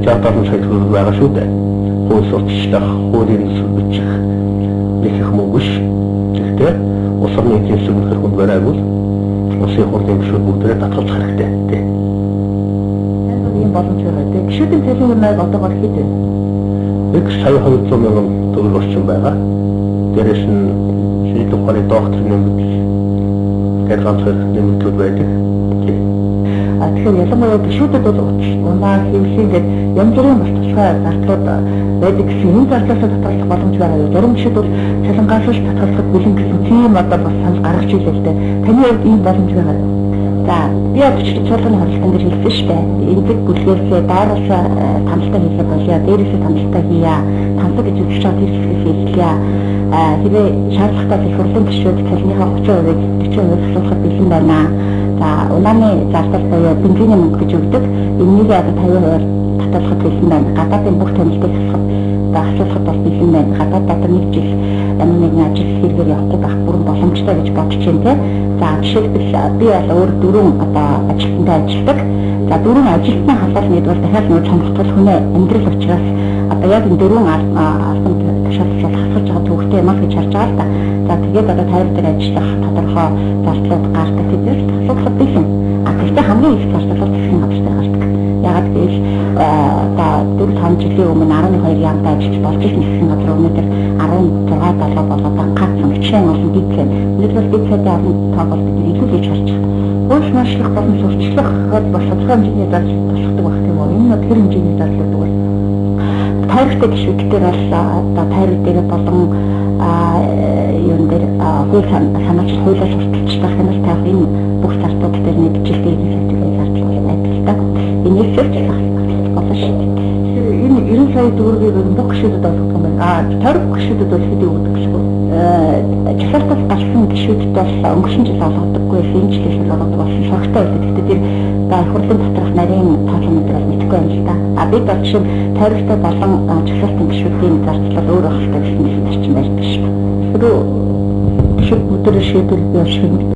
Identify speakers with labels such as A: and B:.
A: 60-70 сая төгрөг байгаа шүү дээ. Хууль сурталчлах, хуулийн төсөв бичих нэг их мөнгө биш. Гэхдээ улс орны эдийн засаг үнэхээр хүнд барайгүй улсын хурлын гишүүд бүгдээ татгалзах хэрэгтэй тийм.
B: Энэ боломж байгаа. Гишүүдийн цалин хэмжээг одоогоор хэд вэ?
A: Нэг сая 200 мянган төгрөг орчим байгаа. Дээрээс нь шинжлэх ухааны докторийн нэмэлт гэр ганцхан нэмэлтүүд байдаг.
B: Тэгэхээр ялангуяа гишүүдэд бол унаа хэвлэлийн гээд янз бүрийн бас тусгай зардлууд байдаг гэсэн энэ зардлаас татгалзах боломж байгаа. Зарим гишүүд бол цалингаас л татгалзахад бүлэн гэсэн тийм одоо бас санал гаргаж ийлээ л дээ. Таны хувьд ийм боломж байгаа юу? За би очиж цуулганы хуралдан дээр хэлсэн шүү дээ. Энийг бүлгээрээ даараас тамлалтаа хийлээ болъё. Дээрээсээ тамлалтаа хийя. Тамлаг гэж үзэж байгаа тэр хэсгээс хэллээ. Тэгээ шаардлагатай хурлын гишүүд цалиныхаа 30%-ийг 40% асуухад бэлэн байна. За унааны зардал буюу бензиний мөнгө гэж өгдөг. Энийг одоо 50% татгалзахад бэлэн байна. Гадаадын бүх танилтыг асуулахад бол бэлэн байна. Гадаад одоо нэг жил нэг ажил хийлгээр явахгүй байх бүрэн боломжтой гэж бодож байна. За жишээлбэл би бол өөр 4 одоо ажилтнтай ажилладаг. За 4 ажилтны халуус нэгдүгээр дахиад нөө сонирхол хүнээ амьдрал учраас одоо яг энэ 4 албанд тушаалж хасгаж байгаа төвхтэй юм аа гэж харж байгаа л да. За тэгээд одоо тайвар дээр ажиллах тодорхой зардлууд гардаг гэдээс асуудал бэлэн. Гэхдээ хамгийн их зардлууд засгийн газартай гардаг. Ягаад гэвэл одоо 4-5 жилийн өмнө 12 яамтай ажиллаж болж ирсэн засгийн газар өнөөдөр 16-7 болоод ганцхан хичээн олон бицээ. Өнөөдөр бицээтэй олон тоо бол бид илүү хийж харж байгаа. Хууль машлах болон сурчлах бас тодорхой хэмжээний зардал тусгадаг байх юм уу? Энэ тэр хэмжээний зарлууд бол тайрагтай гишүүдээр бол одоо тайраг дээр болон юун дээр хууль санаач хуулиар сурталчлах хэмээн тавих энэ бүх зардлууд дээр нэг жилийн сэдвээр зардлууд байдаг л да. Энийг зөвчилөх болно шүү дээ. Энэ 90 сая төгрөгийг бүх гишүүдэд олгох юм байна. Тойрог гишүүдэд бол хэд өгдөг гэж байна? Жишээлбэл гарсан гишүүдэд бол өнгөрсөн жил олгодоггүй, энэ жилээс л олгодог болсон шогтой байдаг. Гэхдээ тэр хурлын доторх нарийн тооцоомыг бол мэдэхгүй юм л да. Би бол жишээ тойрогтой болон жишээлбэл гишүүдийн зардлал өөр байх хэрэгтэй гэсэн чинь ярьдаг шүү. Тэр гишүүд өдөр шийдэл бий шиг